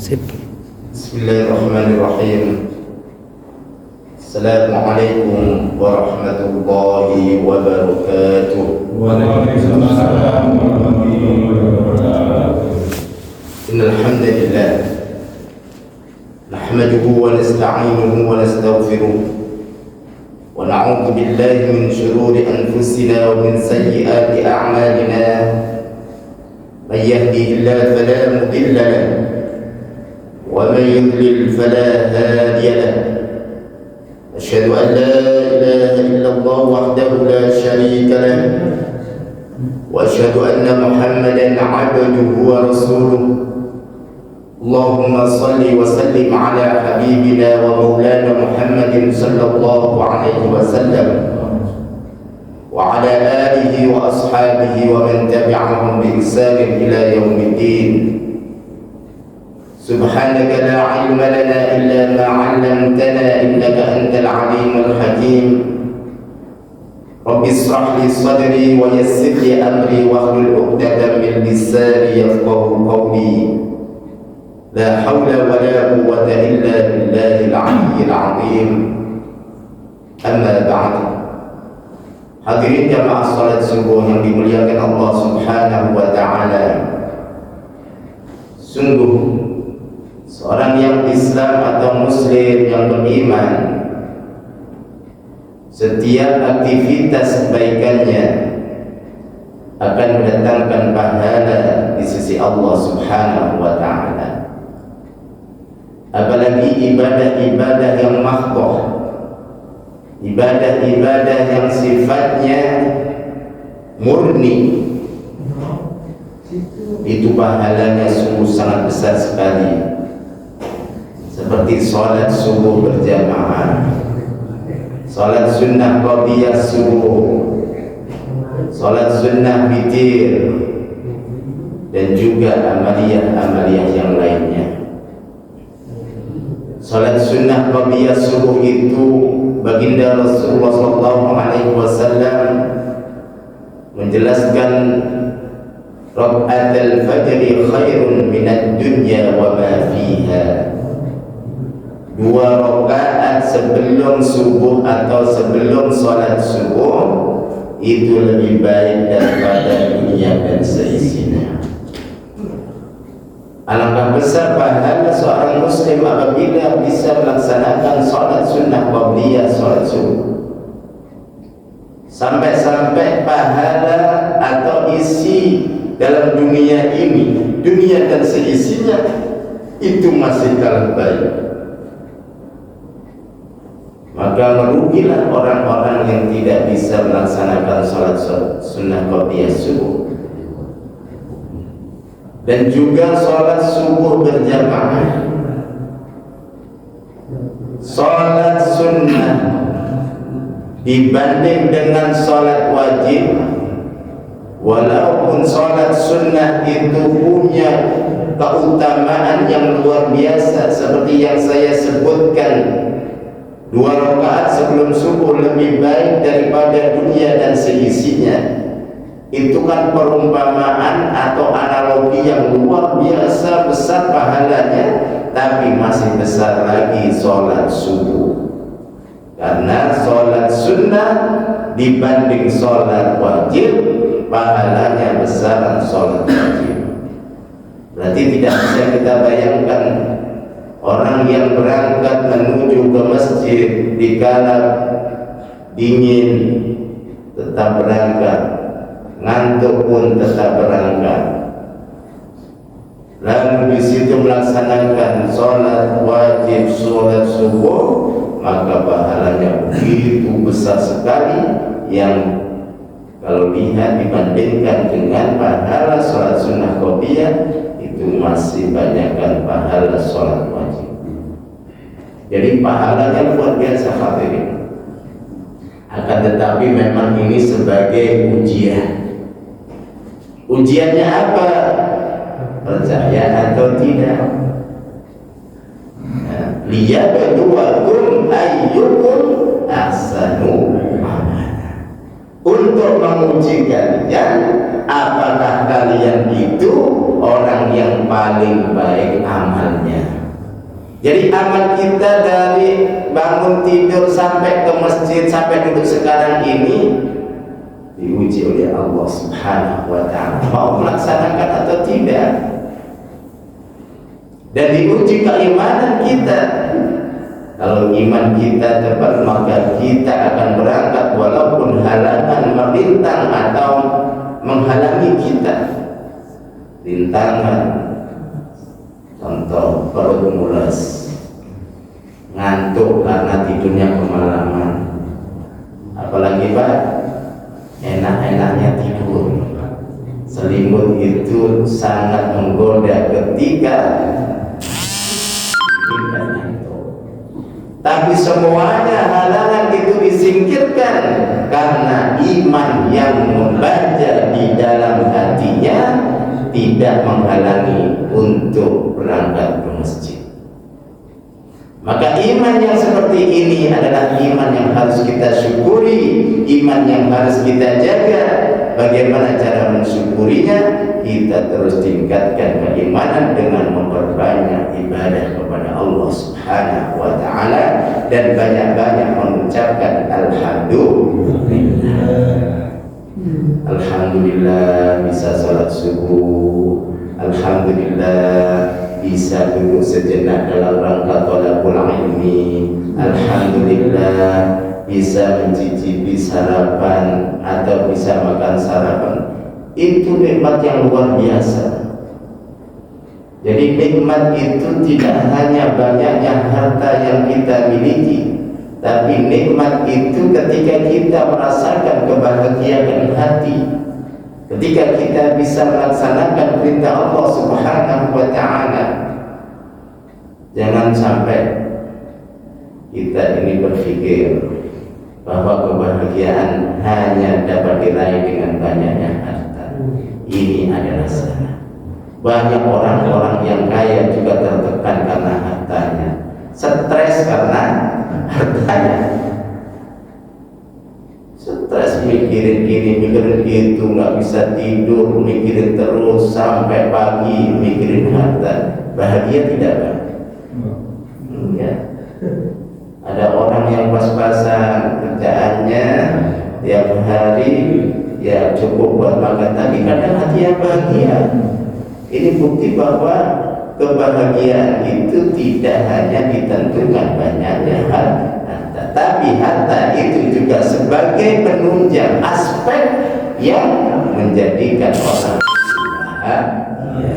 Sip. Bismillahirrahmanirrahim. Assalamualaikum warahmatullahi wabarakatuh. Waalaikumsalam warahmatullahi wabarakatuh. Innal hamdalillah nahmaduhu wa nasta'inuhu wa nastaghfiruh wa na'udzu billahi min shururi anfusina wa min sayyiati a'malina. Man yahdihillahu fala mudilla lahu wa man yudlil fala hadiya lahu. Asyhadu an la ilaha illallah wahdahu la syarika lahu wa asyhadu anna Muhammadan 'abduhu wa rasuluh. Allahumma salli wa sallim ala habibina wa maulana Muhammadin sallallahu alaihi wasallam wa ala alihi wa ashabihi wa man tabi'ahum bi ihsanin ila yaumiddin. Subhanaka la ilma lana illa ma 'allamtana innaka antal alimul hakim. Rabbi israh li sadri wa yassir li amri wahlul 'uqdatam min lisani yafqahu qawli. La hawla wa la quwwata illa billahil 'aliyyil 'azim. Amma ba'd. Hadirin jamaah salat subuh yang dimuliakan Allah Subhanahu wa taala. Sungguh seorang yang Islam atau Muslim yang beriman, setiap aktivitas kebaikannya akan mendatangkan pahala di sisi Allah Subhanahu wa ta'ala. Apalagi ibadah-ibadah yang mahdhah, ibadah-ibadah yang sifatnya murni, itu pahalanya sungguh sangat besar sekali. Seperti sholat subuh berjamaah, sholat sunnah qadiyah subuh, sholat sunnah witir, dan juga amaliyah-amaliyah yang lainnya. Sholat sunnah qadiyah subuh itu baginda Rasulullah SAW menjelaskan raka'atul fajri khairun minad dunya wa ma fiha. 2 rakaat sebelum subuh atau sebelum sholat subuh itu lebih baik daripada dunia dan seisinya. Alangkah besar pahala seorang muslim apabila bisa melaksanakan sholat sunnah qabliyah, sholat subuh. Sampai-sampai pahala atau isi dalam dunia ini, dunia dan seisinya, itu masih kalah baik. Maka merugilah orang-orang yang tidak bisa melaksanakan sholat sunnah qabliyah subuh. Dan juga sholat subuh berjamaah. Sholat sunnah dibanding dengan sholat wajib, walaupun sholat sunnah itu punya keutamaan yang luar biasa, seperti yang saya sebutkan, 2 rakaat sebelum subuh lebih baik daripada dunia dan seisinya. Itu kan perumpamaan atau analogi yang luar biasa besar pahalanya, tapi masih besar lagi sholat subuh. Karena sholat sunnah dibanding sholat wajib, pahalanya besar sholat wajib. Berarti tidak bisa kita bayangkan orang yang berangkat menuju ke masjid di kala dingin tetap berangkat, ngantuk pun tetap berangkat, lalu di situ melaksanakan sholat wajib, sholat subuh, maka pahalanya begitu besar sekali, yang kalau lihat dibandingkan dengan pahala sholat sunnah qabliyah, itu masih banyakkan pahala sholat wajib. Jadi pahalanya luar biasa hadirin. Akan tetapi memang ini sebagai ujian. Ujiannya apa? Percaya atau tidak? Liyabluwakum ayyukum ahsanu amala. Untuk menguji kalian, apakah kalian itu orang yang paling baik amalnya. Jadi amal kita dari bangun tidur sampai ke masjid sampai duduk sekarang ini diuji oleh Allah Subhanahu wa ta'ala, mau melaksanakan atau tidak. Dan diuji keimanan kita. Kalau iman kita tepat, maka kita akan berangkat walaupun halangan melintang atau menghalangi kita. Rintangan, contoh perut mules, ngantuk karena tidurnya kemalaman, apalagi Pak, enak-enaknya tidur. Selimut itu sangat menggoda ketika tapi semuanya halangan itu disingkirkan karena iman yang membaca di dalam hatinya tidak menghalangi untuk berangkat ke masjid. Maka iman yang seperti ini adalah iman yang harus kita syukuri, iman yang harus kita jaga. Bagaimana cara mensyukurinya? Kita terus tingkatkan keimanan dengan memperbanyak ibadah kepada Allah Subhanahu wa ta'ala dan banyak-banyak mengucapkan alhamdulillah. Alhamdulillah bisa salat subuh, alhamdulillah bisa duduk sejenak dalam rangka thalabul ilmi, alhamdulillah bisa mencicipi sarapan atau bisa makan sarapan. Itu nikmat yang luar biasa. Jadi nikmat itu tidak hanya banyaknya harta yang kita miliki, tapi nikmat itu ketika kita merasakan kebahagiaan hati, ketika kita bisa melaksanakan perintah Allah Subhanahu wa ta'ala. Jangan sampai kita ini berpikir bahwa kebahagiaan hanya dapat diraih dengan banyaknya harta. Ini adalah salah. Banyak orang-orang yang kaya juga tertekan karena hartanya, stres karena hartanya, stres mikirin ini, mikirin itu, nggak bisa tidur, mikirin terus sampai pagi, mikirin harta. Bahagia tidak, Pak? Ya. Ada orang yang pas-pasan kerjaannya tiap hari ya cukup buat makan, tapi kadang hatinya bahagia. Ini bukti bahwa kebahagiaan itu tidak hanya ditentukan banyaknya harta, tapi harta itu juga sebagai penunjang aspek yang menjadikan orang bahagia.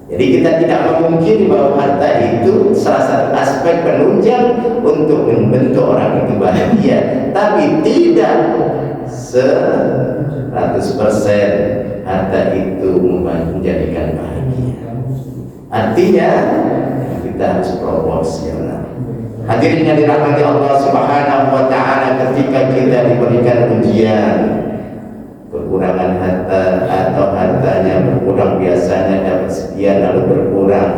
Jadi kita tidak memungkiri bahwa harta itu salah satu aspek penunjang untuk membentuk orang itu bahagia, tapi tidak 100% harta itu menjadikan bahagia. Artinya kita harus proporsional. Hadirin yang dirahmati Allah Subhanahu wa ta'ala, ketika kita diberikan ujian, kekurangan harta atau hartanya berkurang, biasanya dapat sekian lalu berkurang,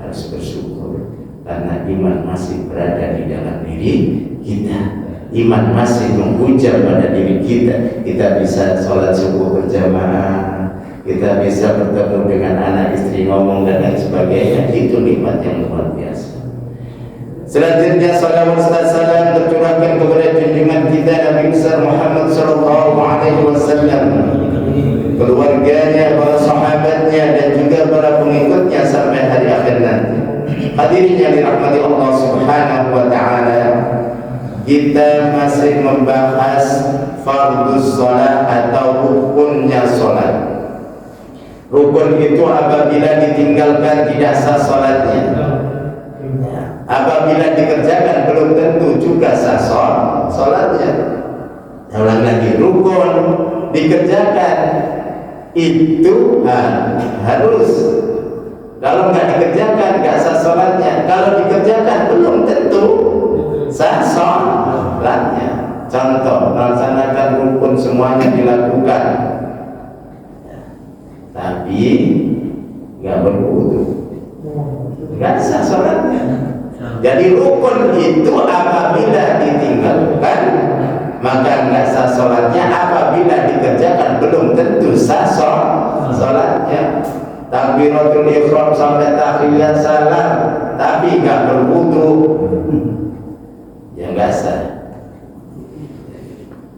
harus bersyukur karena iman masih berada di dalam diri kita. Iman masih menghujam pada diri kita. Kita bisa sholat subuh berjamaah, kita bisa bertemu dengan anak istri, ngomong dan lain sebagainya. Itu nikmat yang luar biasa. Selanjutnya salawat serta salam tercurahkan kepada junjungan kita Nabi besar Muhammad sallallahu alaihi wasallam, keluarganya, para sahabatnya dan juga para pengikutnya sampai hari akhir nanti. Hadirin yang dirahmati Allah Subhanahu wa ta'ala, kita masih membahas fardus shalah atau rukunnya salat. Rukun itu apabila ditinggalkan tidak sah salatnya. Apabila dikerjakan belum tentu juga sah salatnya. Ulang lagi, rukun dikerjakan itu harus. Kalau nggak dikerjakan nggak sah salatnya. Kalau dikerjakan belum tentu sah salatnya. Contoh, melaksanakan rukun semuanya dilakukan, tapi nggak berwudu, nggak sah salatnya. Jadi rukun itu apabila ditinggalkan maka nggak sah salatnya. Apabila dikerjakan belum tentu sah salatnya. takbiratul ihram sampai tahiyat salam tapi nggak berwudu, ya nggak sah.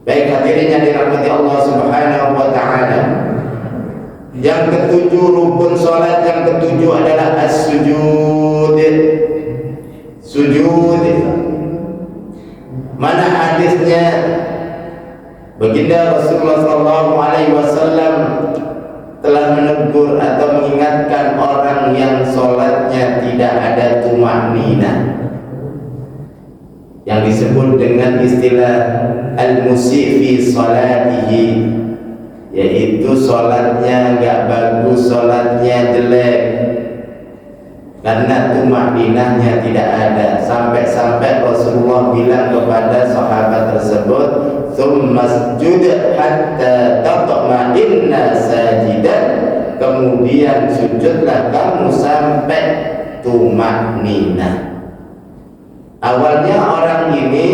Baik hadirin yang dirahmati Allah Subhanahu wa taala. Yang ketujuh, rukun salat yang ketujuh adalah as-sujud. Sujud. Mana hadisnya? Baginda Rasulullah SAW telah menegur atau mengingatkan orang yang sholatnya tidak ada tumanina, yang disebut dengan istilah al-musi' fi sholatihi, yaitu sholatnya enggak bagus, sholatnya jelek karena tumaninahnya tidak ada. Sampai-sampai Rasulullah bilang kepada sahabat tersebut, "Tsummasjud hatta tatma'inna sajidan." Kemudian sujudlah kamu sampai tumaninah. Awalnya orang ini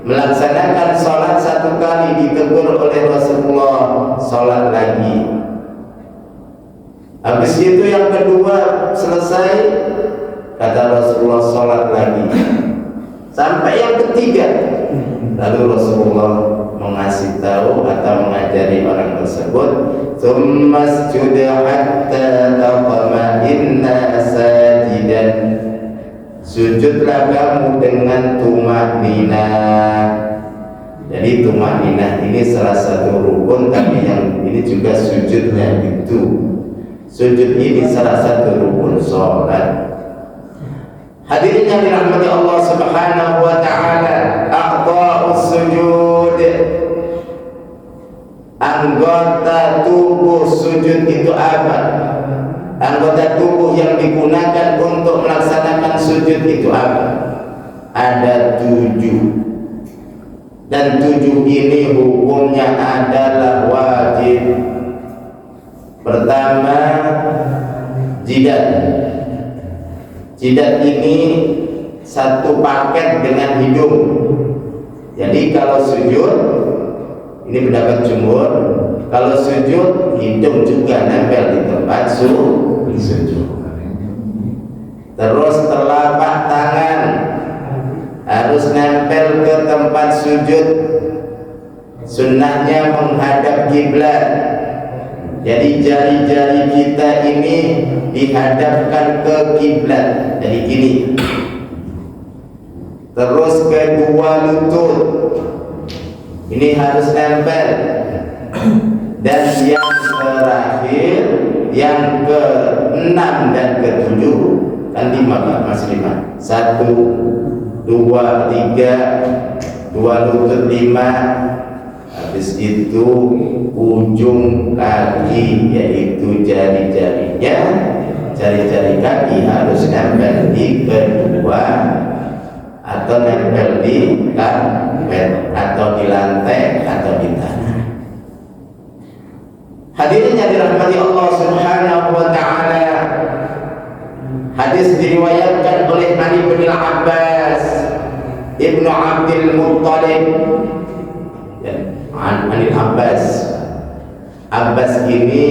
melaksanakan sholat satu kali, ditegur oleh Rasulullah, sholat lagi. Habis itu yang kedua selesai, kata Rasulullah, sholat lagi. Sampai yang ketiga, lalu Rasulullah mengasih tahu atau mengajari orang tersebut, "Tsummasjud hatta tatma'inna sajidan." Sujudlah kamu dengan tumanninah. Jadi tumanninah ini salah satu rukun, tapi yang ini juga sujudnya itu. Sujud ini salah satu rukun sholat. Hadirin yang dirahmati Allah Subhanahu wa taala, a'dha'us sujud. Anggota tubuh sujud itu apa? Anggota tubuh yang digunakan untuk melaksanakan sujud itu apa? Ada 7. Dan 7 ini hukumnya adalah wajib. Pertama, jidat. Jidat ini satu paket dengan hidung. Jadi kalau sujud, ini pendapat jumhur, kalau sujud hidung juga nempel di tempat sujud. Terus telapak tangan harus nempel ke tempat sujud. Sunnahnya menghadap kiblat. Jadi jari-jari kita ini dihadapkan ke kiblat. Jadi gini. Terus kedua lutut ini harus nempel. Dan yang terakhir, yang ke-6 dan ke-7, kan 5 Pak, Mas 5. 1, 2, 3, 2 lutut 5. Habis itu ujung kaki, yaitu jari-jarinya, jari-jari kaki harus nempel di kedua atau nempel di karpet atau di lantai atau di tanah. Hadirin yang dirahmati Allah Subhanahu wa taala, hadis diriwayatkan oleh Ali bin Abbas Ibnu Abdul Muttalib, Anil Abbas. Abbas ini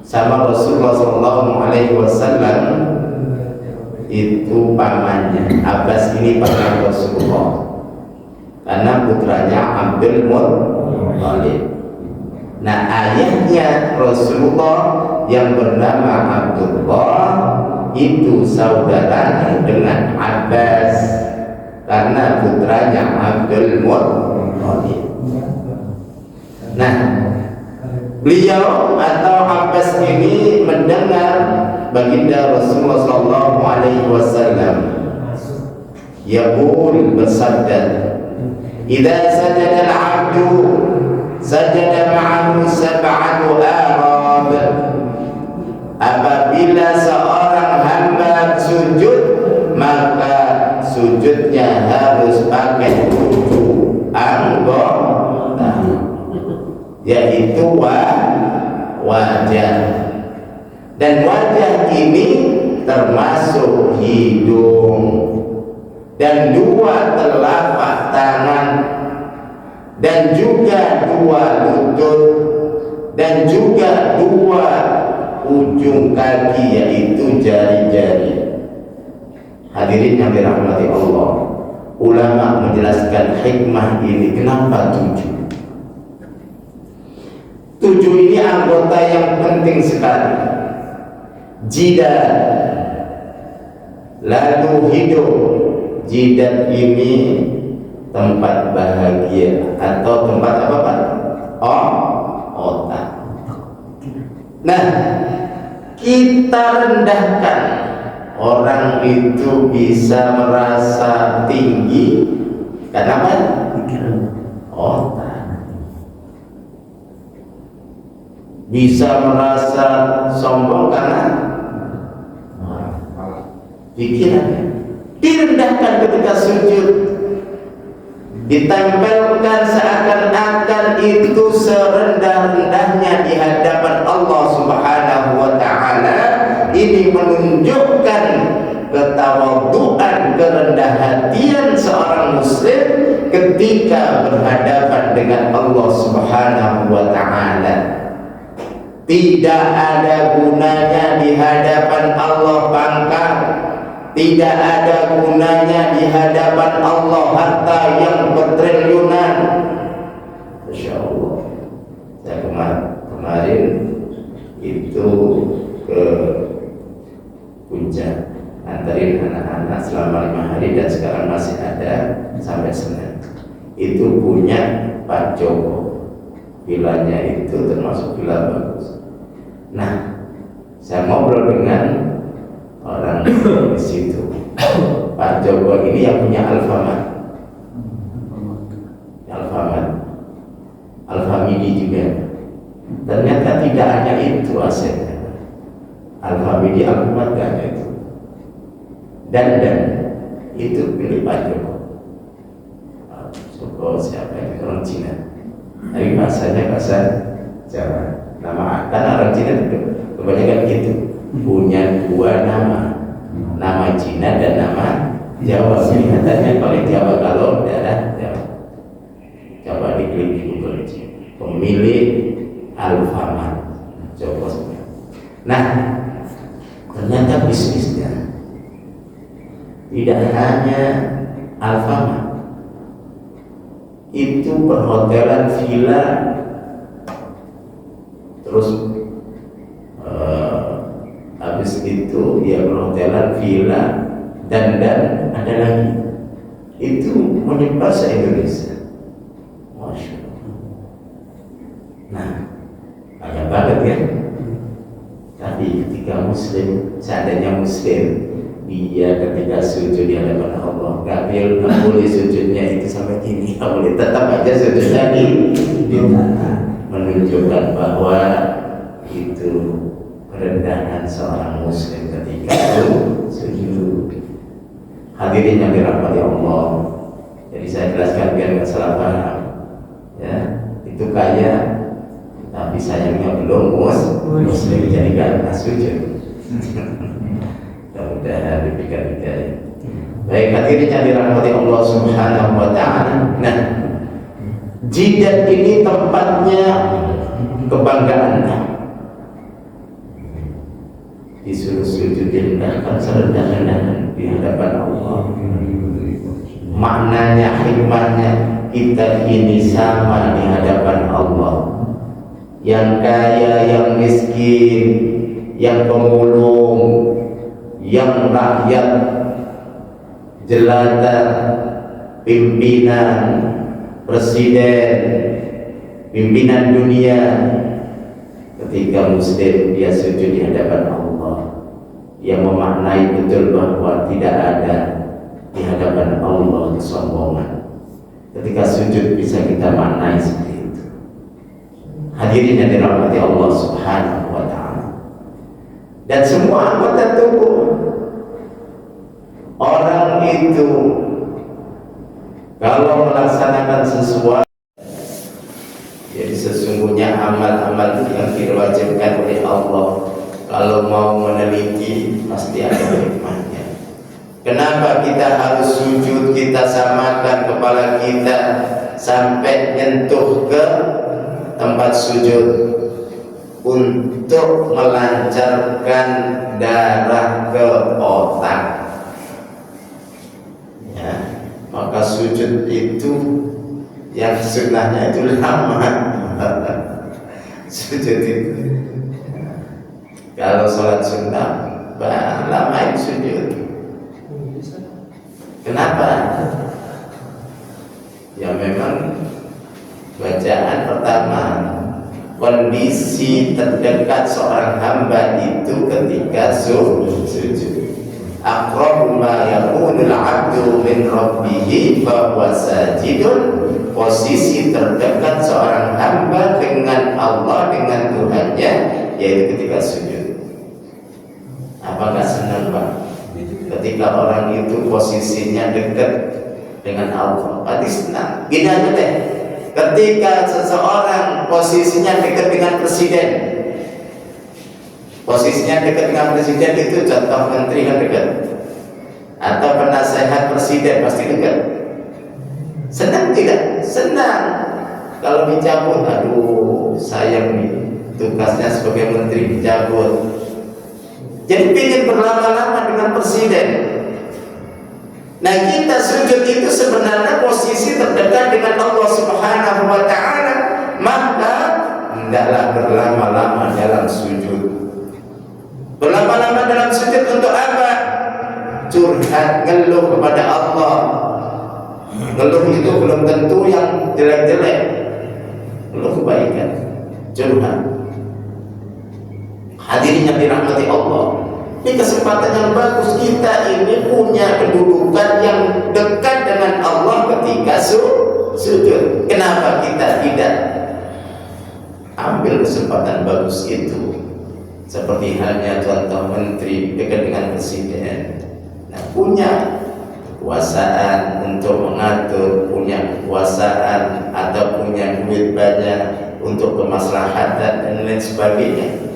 sama Rasulullah SAW itu pamannya. Abbas ini paman Rasulullah karena putranya Abdul Muttalib. Nah, ayahnya Rasulullah yang bernama Abdullah itu saudaranya dengan Abbas karena putranya Abdul Muttalib. Nah, beliau atau Abbas ini mendengar baginda Rasulullah SAW yaqul, bersabda, "Idza sajada al-'abdu sajada ma'ahu sab'atu arab." Apabila seorang hamba sujud, maka sujudnya harus pakai 7 anggota, yaitu wajah. Dan wajah ini termasuk hidung dan 2 telapak tangan dan juga 2 lutut dan dan juga dua ujung kaki yaitu jari-jari. Hadirin yang dirahmati Allah, ulama menjelaskan hikmah ini kenapa 7. 7 ini anggota yang penting sekali. Jidat, lalu hidung. Jidat ini tempat bahagia atau tempat apa Pak? Otak. Nah, kita rendahkan, orang itu bisa merasa tinggi karena apa? Otak. Bisa merasa sombong karena pikirannya. Direndahkan ketika sujud, ditempelkan seakan-akan itu serendah-rendahnya di hadapan Allah Subhanahu wa ta'ala. Ini menunjukkan ketawadhuan, kerendah hatian seorang muslim ketika berhadapan dengan Allah Subhanahu wa ta'ala. Tidak ada gunanya di hadapan Allah pangkat, tidak ada gunanya di hadapan Allah harta yang bertriliunan. Masya Allah. Saya kemarin itu ke Puncak, antarin anak-anak selama 5 hari dan sekarang masih ada sampai Senin. Itu punya Pak Joko. Vilanya itu termasuk villa bagus. Nah, saya ngobrol dengan orang di situ. Pak Joko ini yang punya Alfamart, Alfamidi juga. Ternyata tidak hanya itu asetnya. Alfamidi, Alfamart gak hanya itu. Dan itu milik Pak Joko. Joko siapa ini? Orang Cina. Tapi bahasanya bahasa Jawa. Nama kan orang Cina itu kebanyakan gitu, punya 2 nama Cina dan nama Jawa. Kelihatannya paling Jawa kalau daerah Jawa. Coba diklik di Google aja. Pemilik Alfamart Joko. Nah, ternyata bisnisnya tidak hanya Alfamart, itu perhotelan, villa, terus habis itu ya perhotelan, villa, dan ada lagi. Itu menyebar se-Indonesia. Masya Allah. Nah, banyak banget ya. Tapi ketika muslim, seandainya muslim, dia ketika sujud di hadapan Allah, gak boleh sujudnya itu sampai gini, gak boleh, tetap aja sujudnya di tanah. Menunjukkan bahwa itu kerendahan seorang muslim ketika sujud. Hadirin yang dirahmati Allah, jadi saya jelaskan biar nggak salah paham ya. Itu kaya tapi sayangnya belum muslim, jadi nggak sujud. Mudah-mudahan diberikan hidayah. Baik, hadirin yang dirahmati Allah Subhanahu wa ta'ala. Nah, jidat ini tempatnya kebanggaan. Disuruh sujud direndahkan serendah-rendahnya di hadapan Allah. Maknanya, hikmahnya, kita ini sama di hadapan Allah. Yang kaya, yang miskin, yang pemulung, yang rakyat jelata, pimpinan, presiden, pimpinan dunia, ketika muslim dia sujud di hadapan Allah, yang memaknai betul bahwa tidak ada di hadapan Allah kesombongan. Ketika sujud bisa kita maknai seperti itu. Hadirin yang dirahmati Allah Subhanahu wa ta'ala. Dan semua anggota tubuh orang itu kalau melaksanakan sesuatu, jadi sesungguhnya amal-amal yang diwajibkan oleh Allah, kalau mau meneliti pasti ada hikmahnya. Kenapa kita harus sujud, kita samakan kepala kita sampai nyentuh ke tempat sujud? untuk melancarkan darah ke otak. Ya, maka sujud itu yang sunnahnya itu lama. Sujud itu kalau sholat sunnah lama sujud. Kenapa? Ya memang bacaan pertama, kondisi terdekat seorang hamba itu ketika sujud. Aqrabu ma yakunul 'abdu min rabbih fa huwa sajidun. Posisi terdekat seorang hamba dengan Allah, dengan Tuhannya, yaitu ketika sujud. Apakah senang Pak? Ketika orang itu posisinya dekat dengan Allah, pasti senang. Gini aja deh, ketika seseorang posisinya dekat dengan presiden, posisinya dekat dengan presiden itu contoh menteri kan dekat, atau penasehat presiden pasti dekat. Senang tidak? Senang. Kalau dicabut, aduh sayang nih, tugasnya sebagai menteri dicabut. Jadi ingin berlama-lama dengan presiden. Nah, kita sujud itu sebenarnya posisi terdekat dengan Allah Subhanahu wa ta'ala. Maka hendaklah berlama-lama dalam sujud. Berlama-lama dalam sujud untuk apa? Curhat, ngeluh kepada Allah. Ngeluh itu belum tentu yang jelek-jelek. Ngeluh kebaikan, curhat. Hadirin yang dirahmati Allah, ini kesempatan yang bagus. Kita ini punya kedudukan yang dekat dengan Allah ketika sujud. Kenapa kita tidak ambil kesempatan bagus itu? Seperti halnya contoh menteri dekat dengan presiden. Nah, punya kekuasaan untuk mengatur, punya kekuasaan atau punya duit banyak untuk kemaslahatan dan lain sebagainya.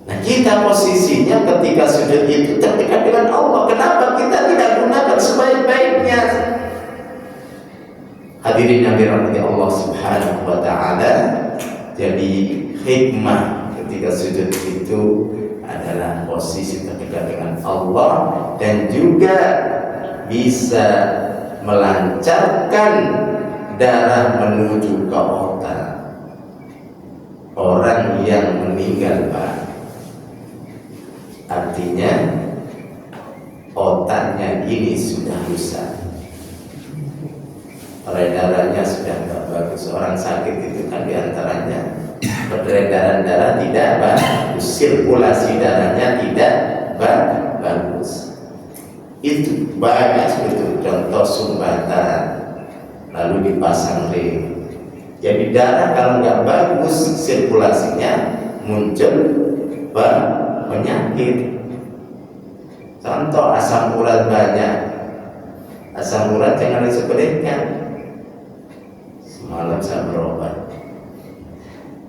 Nah, kita posisinya ketika sujud itu terdekat dengan Allah. Kenapa kita tidak gunakan sebaik-baiknya? Hadirin yang dirahmati Allah Subhanahu wa ta'ala, jadi hikmah ketika sujud itu adalah posisi terdekat dengan Allah dan juga bisa melancarkan darah menuju ke otak. Orang yang meninggal, Pak, artinya otaknya ini sudah rusak, peredarannya sudah tidak bagus. Orang sakit itu kan diantaranya peredaran darah tidak bagus, sirkulasi darahnya tidak bagus. Itu banyak sebetulnya contoh sumbatan lalu dipasang ring. Jadi darah kalau nggak bagus sirkulasinya, muncul penyakit. Contoh asam urat banyak. Asam urat jangan disepelekan. Semalam saya berobat.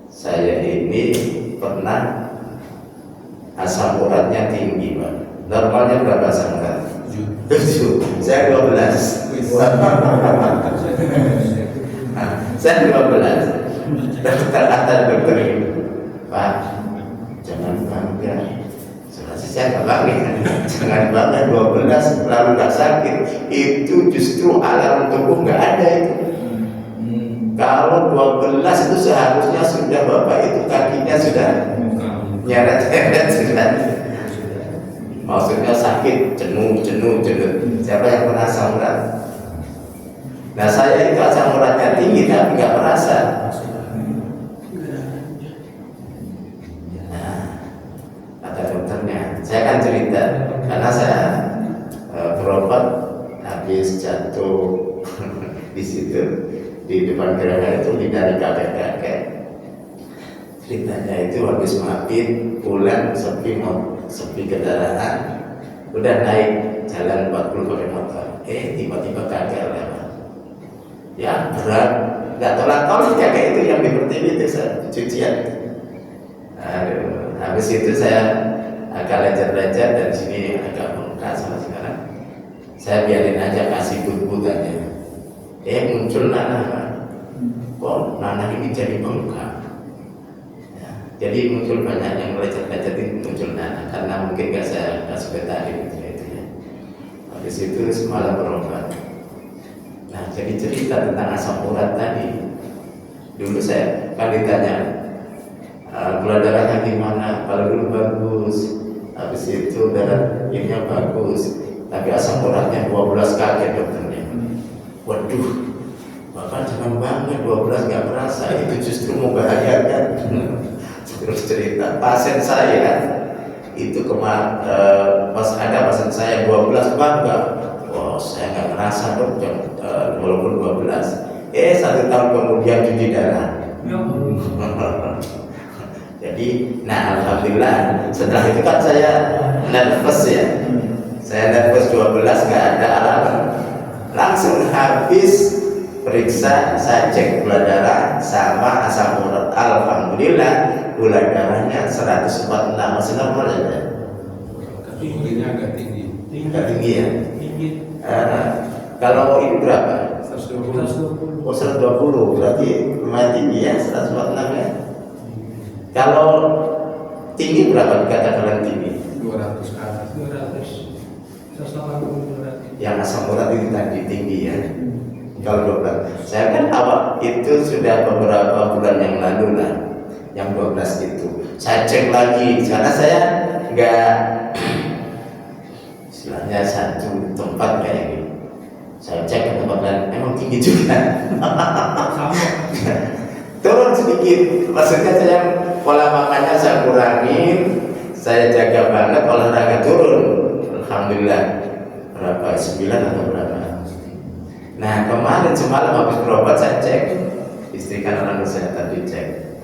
Saya ini pernah asam uratnya tinggi, Pak. Normalnya berapa asam urat? 7. Saya 12. Saya 12. Kata dokter ini, Pak, jangan bangga. Saya nggak bangga. Jangan bangga 12 lalu nggak sakit. Itu justru alarm tubuh nggak ada itu. Kalau 12 itu seharusnya sudah Bapak itu kakinya sudah nyeret-nyeret sudah. Maksudnya sakit, jenuh. Siapa yang pernah asam urat? Nah, saya itu asam uratnya tinggi tapi nggak merasa. Nah, kata dokternya, saya kan cerita karena saya berobat habis jatuh di situ di depan gereja itu dari kakek-kakek. Ceritanya itu habis mabit pulang sepi kendaraan, udah naik jalan 40 km, tiba-tiba kakek lewat. Ya berat, nggak tolak-tolak kakek itu yang di pertiwi itu cucian. Aduh, habis itu saya agak lecet-lecet dan sini agak bengkak sama sekarang. Saya biarin aja kasih but-but aja. Muncul nanah, kok nanah ini jadi bengkak. Ya. Jadi muncul banyak yang lecet-lecet itu muncul karena mungkin gak saya sudah tadi gitu ya. Habis itu semalam berobat. Nah, jadi cerita tentang asam urat tadi. Dulu saya kan ditanya gula darahnya gimana? Kalau dulu bagus, habis itu darah ininya bagus, tapi asam uratnya 12, kaget dokternya. Waduh, Bapak jangan banget 12 nggak merasa, itu justru membahayakan. Terus cerita pasien saya itu pas ada pasien saya 12 bangga, wah saya nggak merasa dok, walaupun 12. 1 tahun kemudian cuci darah. Jadi, nah alhamdulillah setelah itu kan saya nervous ya. Saya nervous 12 nggak ada alarm, langsung habis periksa, saya cek gula darah sama asam urat. Alhamdulillah gula darahnya 146, masih normal ya. Tingginya agak tinggi. Agak tinggi ya. Tinggi. Kalau ini berapa? 120. Oh 120, berarti lumayan tinggi ya, 146 ya. Kalau tinggi berapa dikatakan tinggi? 200 ke atas. 200. 180. Yang asam urat itu tadi tinggi ya. Kalau 12, saya kan awal itu sudah beberapa bulan yang lalu lah, yang 12 itu saya cek lagi karena saya nggak istilahnya satu tempat kayak gitu. Saya cek ke tempat lain, emang tinggi juga. Sama. Turun sedikit, maksudnya saya pola makannya saya kurangin, saya jaga banget, olahraga turun. Alhamdulillah berapa? 9 atau berapa? Nah kemarin semalam habis berobat saya cek, istri kan orang kesehatan dicek,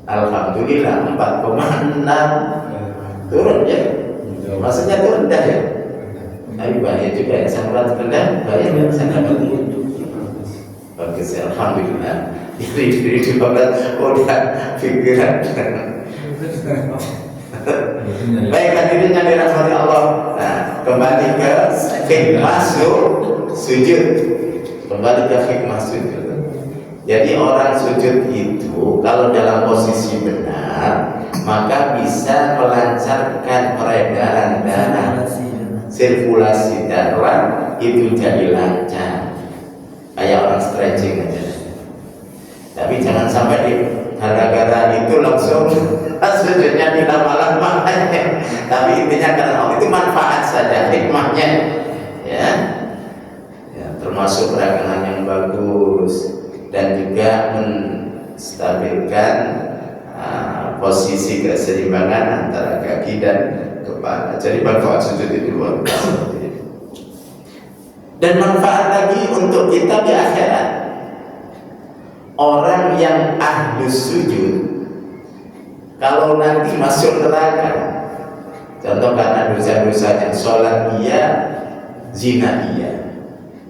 alhamdulillah 4,6 turun ya, maksudnya turun dah ya. Tapi bahaya juga ya, asam urat rendah bahaya ya, saya dapat bagus ya, alhamdulillah. Dari 12 udah pikiran. Baik hadirin yang dirahmati Allah. Nah kembali ke hikmah sujud. Kembali ke hikmah sujud. Jadi orang sujud itu kalau dalam posisi benar maka bisa melancarkan peredaran darah, sirkulasi darah itu jadi lancar, kayak orang stretching aja. Tapi jangan sampai di gara-gara itu langsung sujudnya dilama-lama. Tapi intinya karena itu manfaat saja, hikmahnya ya. Termasuk peregangan yang bagus dan juga menstabilkan posisi keseimbangan antara kaki dan kepala. Jadi manfaat sujud itu luar biasa. Dan manfaat lagi untuk kita di akhirat. Orang yang ahlus sujud kalau nanti masuk neraka, contoh karena dosa-dosanya, sholat iya, zina iya.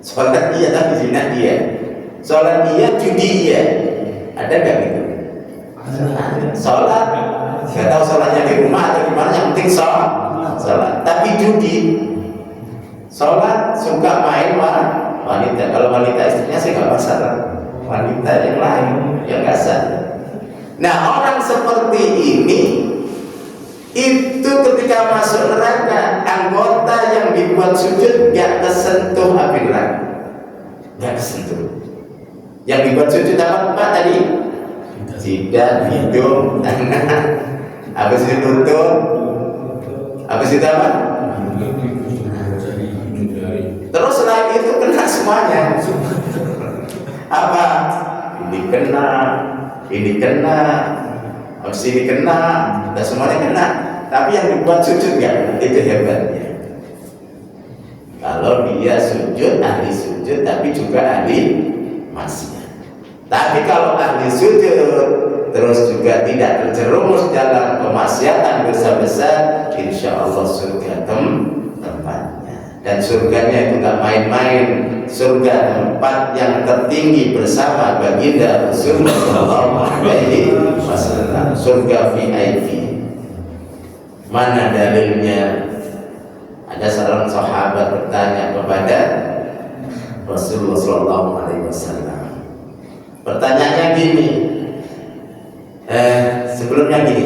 Sholat iya tapi zina iya. Sholat iya, judi iya. Ada gak gitu? Sholat, gak tahu sholatnya di rumah atau gimana, yang penting sholat. Tapi judi, sholat suka main wanita. Kalau wanita istrinya sih gak masalah. Wanita yang lain yang gak sah. Nah orang seperti ini itu ketika masuk neraka, anggota yang dibuat sujud gak kesentuh api neraka, gak kesentuh. Yang dibuat sujud apa tadi? Tidak, hidung, tangan. Habis itu lutut. Habis itu apa? Terus selain itu kena semuanya. Apa? Ini kena, habis ini kena, dan semuanya kena. Tapi yang dibuat sujud gak? Itu hebatnya. Kalau dia sujud, ahli sujud, tapi juga ahli maksiat. Tapi kalau ahli sujud terus juga tidak terjerumus dalam kemaksiatan besar-besar, insya Allah surga tempatnya. Dan surganya itu gak main-main, surga tempat yang tertinggi bersama baginda Rasulullah Sallallahu Alaihi Wasallam, surga VIP. Mana dalilnya? Ada seorang sahabat bertanya kepada Rasulullah Sallallahu Alaihi Wasallam. Pertanyaannya gini, Sebelumnya gini,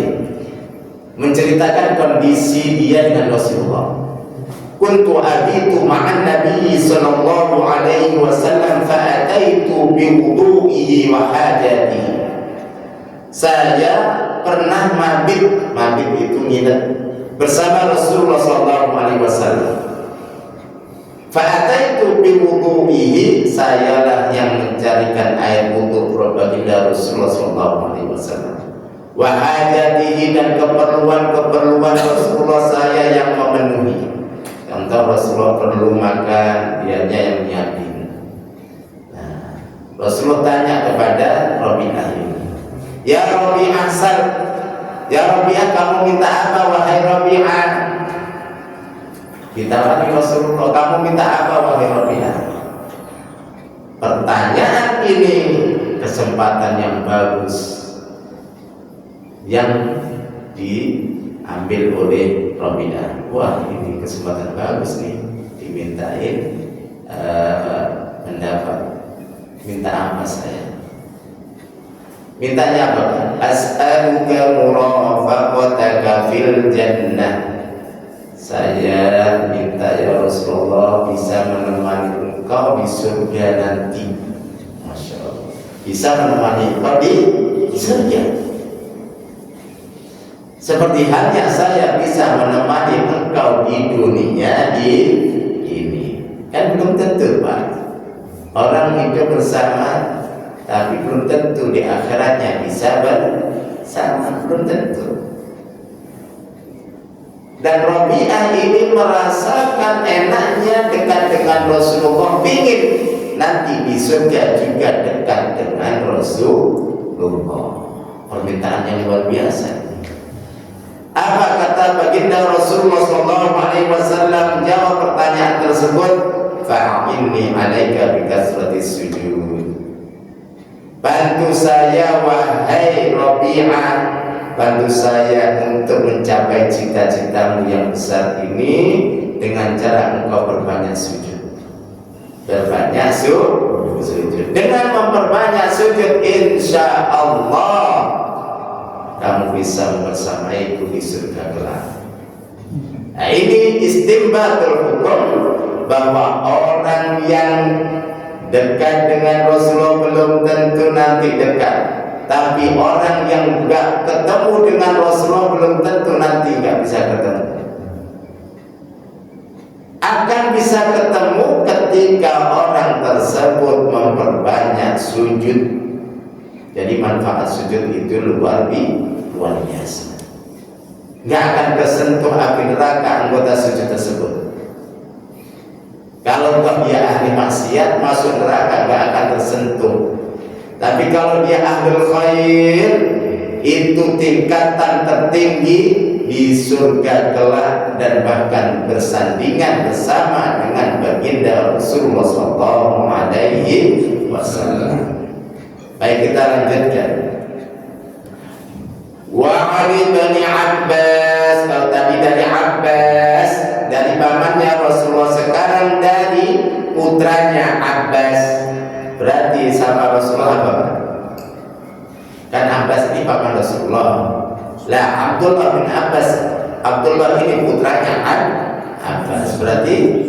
menceritakan kondisi dia dengan Rasulullah. Kuntu abitu ma'an Nabi sallallahu alaihi wasallam fa'ataitu bi wudu'ihi wa hajati. Saya pernah mabit itu nginep bersama Rasulullah sallallahu alaihi wasallam. Fa'ataitu bi wudu'ihi, sayalah yang mencarikan air wudu baginda Rasulullah sallallahu alaihi wasallam. Wa hajatihi, dan keperluan Rasulullah saya yang memenuhi. Contoh Rasulullah perlu makan, dianya yang nyiapin. Nah, Rasulullah tanya kepada Rabi'ah ini, ya Rabi'ah sal, ya Rabi'ah, kamu minta apa wahai Rabi'ah? Ditawari Rasulullah, kamu minta apa wahai Rabi'ah? Pertanyaan ini kesempatan yang bagus yang diambil oleh Rabi'ah. Wah, ini kesempatan bagus nih, dimintain pendapat. Minta apa saya? Mintanya apa? As'aluka murafaqataka fil jannah. Saya minta ya Rasulullah bisa menemani engkau di surga nanti. Masya Allah, bisa menemani engkau di surga. Seperti halnya saya bisa menemani engkau di dunia ini. Kan belum tentu, Pak. Orang hidup bersama, tapi belum tentu di akhiratnya bisa bersama, belum tentu. Dan Rabi'ah ini merasakan enaknya dekat dengan Rasulullah, pingin nanti di surga juga dekat dengan Rasulullah. Permintaan yang luar biasa. Apa kata baginda Rasulullah SAW menjawab pertanyaan tersebut? Fa'inni alaika bikasrati sujud. Bantu saya wahai Rabi'ah, bantu saya untuk mencapai cita-citamu yang besar ini dengan cara engkau berbanyak sujud. Berbanyak sujud. Dengan memperbanyak sujud, insya Allah kamu bisa bersamaiku di surga kelak. Nah, ini istimbatul hukum bahwa orang yang dekat dengan Rasulullah belum tentu nanti dekat, tapi orang yang enggak ketemu dengan Rasulullah belum tentu nanti enggak bisa ketemu. Akan bisa ketemu ketika orang tersebut memperbanyak sujud. Jadi manfaat sujud itu luar biasa. Nggak akan kesentuh api neraka anggota sujud tersebut. Kalau dia ahli maksiat, masuk neraka nggak akan tersentuh. Tapi kalau dia ahli khair, itu tingkatan tertinggi di surga kelak dan bahkan bersandingan bersama dengan baginda Rasulullah SAW. Baik, kita lanjutkan. Wa Ali bin Abbas, kalau tadi dari Abbas, dari pamannya Rasulullah, sekarang dari putranya Abbas. Berarti sama Rasulullah apa? Kan Abbas ini paman Rasulullah. Lah Abdullah bin Abbas, Abdullah ini putranya Abbas, berarti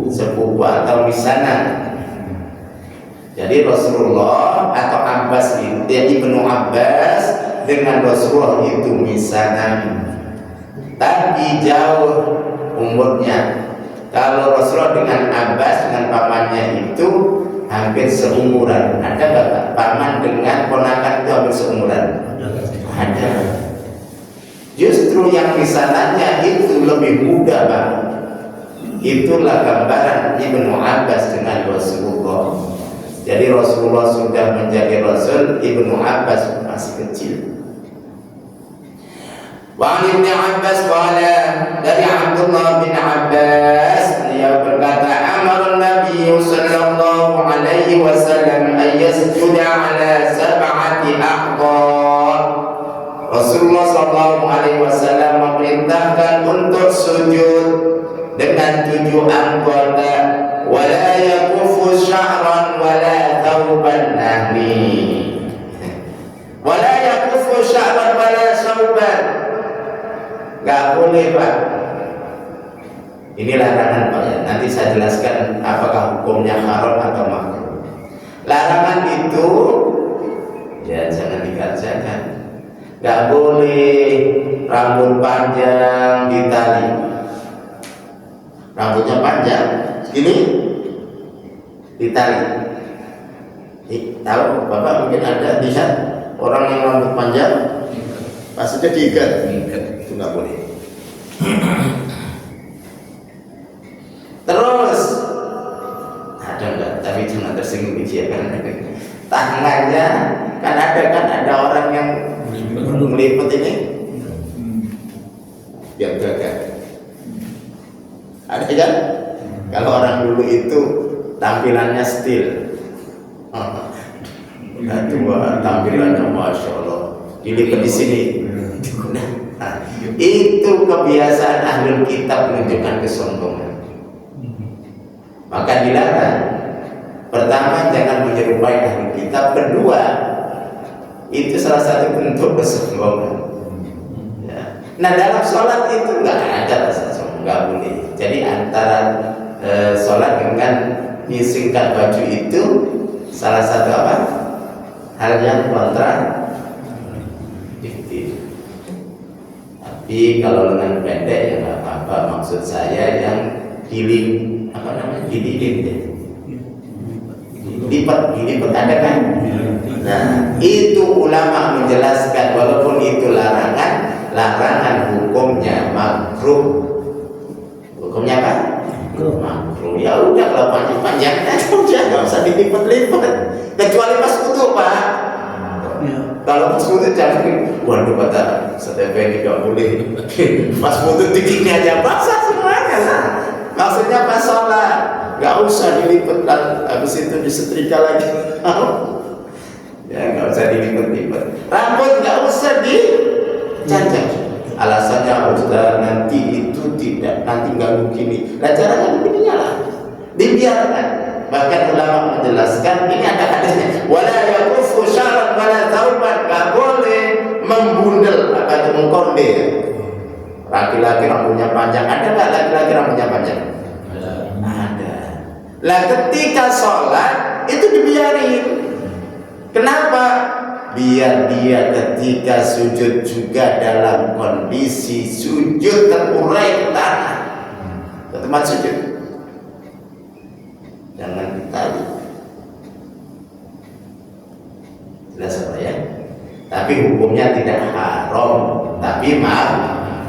sepupu atau misanan. Jadi Rasulullah atau Abbas itu, Ibnu Abbas dengan Rasulullah itu misanan, tapi jauh umurnya. Kalau Rasulullah dengan Abbas, dengan pamannya itu hampir seumuran. Ada nggak paman dengan ponakan itu hampir seumuran? Ada. Justru yang misanannya itu lebih muda, Bang. Itulah gambaran Ibnu Abbas dengan Rasulullah. Jadi Rasulullah sudah menjadi Rasul, Ibnu Abbas masih kecil. Wa Ibnu Abbas qala, dari Abdullah bin Abbas, dia berkata, amar Nabi sallallahu alaihi wasallam ay yasjuda ala sab'ati aqdar. Rasulullah sallallahu alaihi wasallam memerintahkan untuk sujud dengan 7 anggota, wala yakufu sya'ran wala thawban nahmi. Wala yakufu yakufu sya'ban wala sauban. Nggak boleh Pak. Ini larangan Pak ya. Nanti saya jelaskan apakah hukumnya haram atau makruh. Larangan itu ya jangan dikerjakan. Nggak boleh rambut panjang ditali. Rambutnya panjang, ini ditali. Tahu Bapak mungkin ada lihat orang yang rambut panjang, maksudnya diikat. Itu nggak boleh. Terus ada enggak? Tapi jangan tersinggung ya kan. Tangannya kan ada orang yang meliput ini biar gagah. Ada kan? Kalau orang dulu itu tampilannya still, tua tampilannya masya Allah, dilipat di sini. Nah, itu kebiasaan ahlul kitab menunjukkan kesombongan. Maka dilarang. Pertama, jangan menyerupai ahlul kitab. Kedua, itu salah satu bentuk kesombongan. Ya. Nah dalam sholat itu nggak ada rasa sombong, nggak boleh. Jadi antara sholat dengan menyingkat baju itu salah satu apa? Hal yang kontradiktif. Tapi kalau lengan pendek ya nggak apa-apa. Maksud saya yang giling apa namanya? Gililin ya. Dilipat ada kan? Nah, itu ulama menjelaskan walaupun itu larangan hukumnya makruh. Hukumnya apa? Makruh. Ya udah kalau panjang aja udah nggak usah dilipat-lipat. Kecuali pas wudu Pak. Kalau pas wudu jangan. Waduh kata Ustaz ini nggak boleh. Pas wudu dikini aja basah semuanya lah. Maksudnya pas sholat nggak usah dilipat dan habis itu disetrika lagi. Ya nggak usah dilipat-lipat. Rambut nggak usah dicancang. Alasannya Ustaz nanti itu tidak nanti nggak begini. Nah caranya begininya lah. Dibiarkan. Bahkan ulama menjelaskan ini ada hadisnya. Wala yakufu sya'ran wala tauban. Nggak boleh membundel apa itu mengkonde. Laki-laki rambutnya panjang. Ada nggak laki-laki rambutnya panjang? Ada. Lah ketika sholat itu dibiarin. Kenapa? Biar dia ketika sujud juga dalam kondisi sujud terurai ke tanah, ke tempat sujud. Jangan ditali. Jelas apa ya? Tapi hukumnya tidak haram, tapi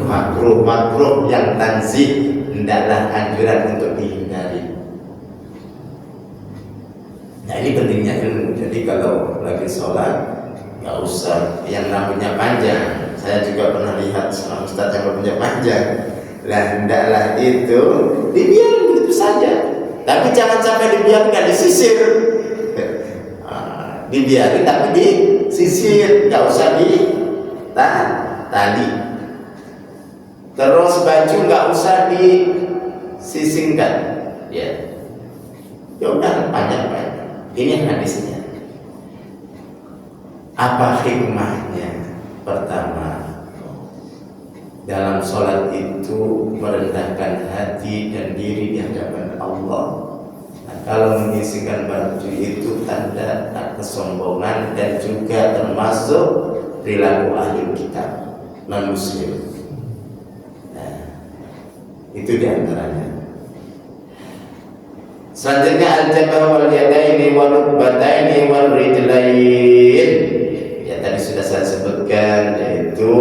makruh yang tanzih, hendaklah anjuran untuk dihindari. Nah ini pentingnya ilmu. Jadi kalau lagi sholat nggak usah yang rambutnya panjang. Saya juga pernah lihat seorang ustaz yang rambutnya panjang. Lah hendaklah itu dibiarkan begitu saja. Tapi jangan sampai dibiarkan disisir. Dibiarkan tapi disisir, nggak usah ditali. Terus baju nggak usah disisingkan. Ya, ya udah panjang. Ini hadisnya. Apa hikmahnya? Pertama, dalam sholat itu merendahkan hati dan diri di hadapan Allah. Nah, kalau menyisihkan baju itu tanda kesombongan dan juga termasuk perilaku ahli kitab non muslim. Nah, itu diantaranya. Selanjutnya al-jabah wal yadaini wal rukbataini wal rijlain. Ya tadi sudah saya sebutkan, yaitu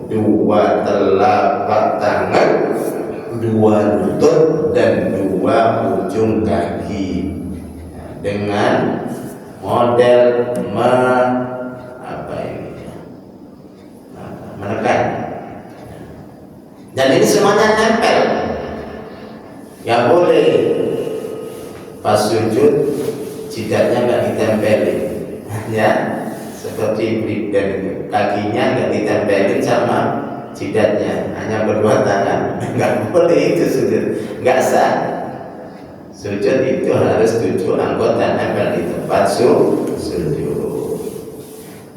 dua telapak tangan, dua lutut dan dua ujung kaki. Nah, dengan model menekan. Dan ini semuanya nempel. Ya boleh. Pas sujud jidatnya nggak ditempelin, ya seperti dan kakinya nggak ditempelin sama jidatnya, hanya berdua tangan. Nggak boleh itu sujud, nggak sah. Sujud itu harus 7 anggota nempel di tempat sujud.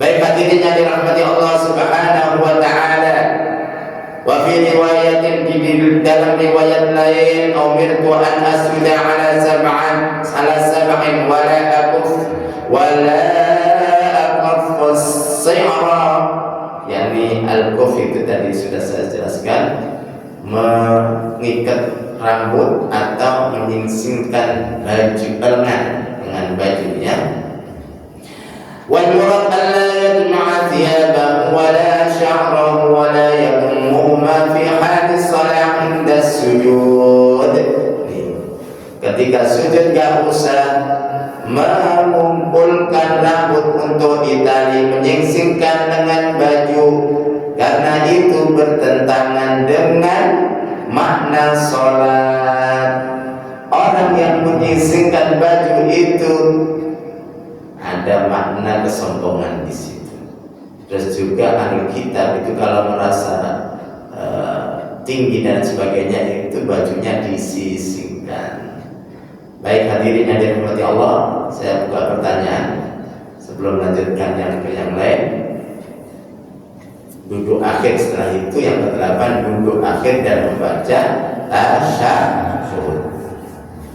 Baik Pak hadirin yang dirahmati Allah Subhanahu wa taala. Wa fi riwayatin, di dalam riwayat lain, umirtu an asjuda ala sab'in wa la aqaf as-si'ra. Yani al-qaf itu tadi sudah saya jelaskan, mengikat rambut atau menyingsingkan baju lengan dengan bajunya. Wal murad alla yajma'a thiyabahu wa la sya'rahu wa la yadummuhuma fi hadis salah inda sujud. Ketika sujud gak usah mengumpulkan rambut untuk ditali, menyingsingkan dengan baju, karena itu bertentangan dengan makna sholat. Orang yang menyingsingkan baju itu ada makna kesombongan di situ. Terus juga ahli kitab itu kalau merasa tinggi dan sebagainya, itu bajunya disisingkan. Baik hadirin yang dirahmati Allah, saya buka pertanyaan sebelum lanjutkan yang ke yang lain. Duduk akhir setelah itu yang ke-8, duduk akhir dan membaca tasyahud.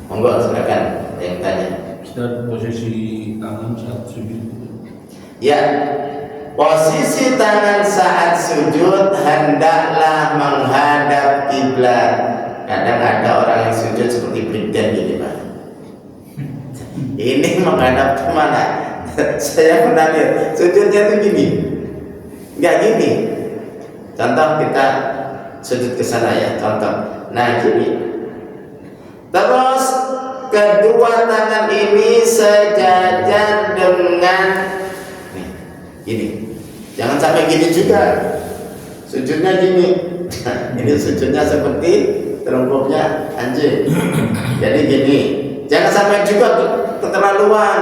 Monggo silakan yang tanya. Ustaz, posisi tangan saat sujud. Ya, posisi tangan saat sujud hendaklah menghadap kiblat. Kadang ada orang yang sujud seperti brigjen gini, Pak. Ini menghadap kemana? Saya pernah lihat sujudnya itu gini, nggak gini. Contoh kita sujud ke sana ya, contoh. Nah gini. Terus kedua tangan ini sejajar dengan gini. Jangan sampai gini juga. Sujudnya gini. Ini sujudnya seperti terungkupnya anjing. Jadi gini. Jangan sampai juga keterlaluan.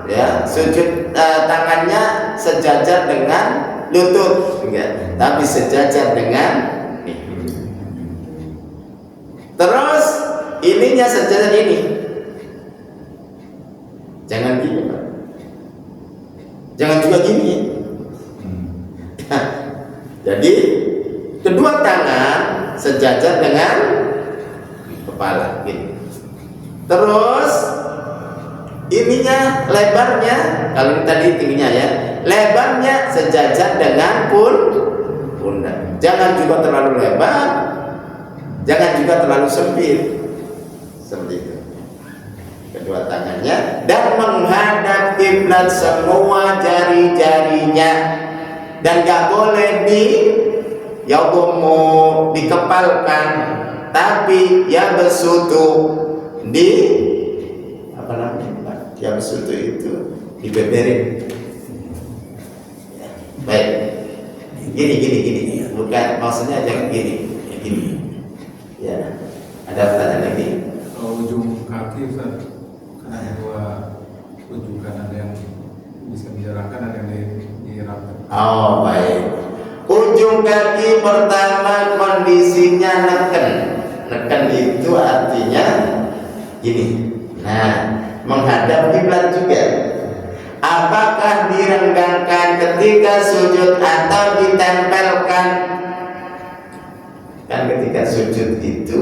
Ya, sujud tangannya sejajar dengan lutut, enggak, tapi sejajar dengan terus ininya sejajar ini. Jangan gini, Pak. Jangan juga gini. Jadi kedua tangan sejajar dengan kepala gini. Terus ininya lebarnya, kalau tadi tingginya ya, lebarnya sejajar dengan pundak. Jangan juga terlalu lebar, jangan juga terlalu sempit. Seperti itu. Kedua tangannya dan menghadap kiblat semua jari-jarinya, dan gak boleh dikepalkan, tapi ya bersutu di apa namanya, yang bersutu itu dibeberin. Baik, gini, bukan maksudnya jangan gini. Ya, ada pertanyaan lagi. Kalau ujung kaki Ustaz, kan ada dua ujung, kan ada yang bisa diarahkan, ada yang dirapkan. Oh baik, ujung kaki pertama kondisinya neken itu artinya gini. Nah, menghadap kiblat juga. Apakah direnggangkan ketika sujud atau ditempelkan? Kan ketika sujud itu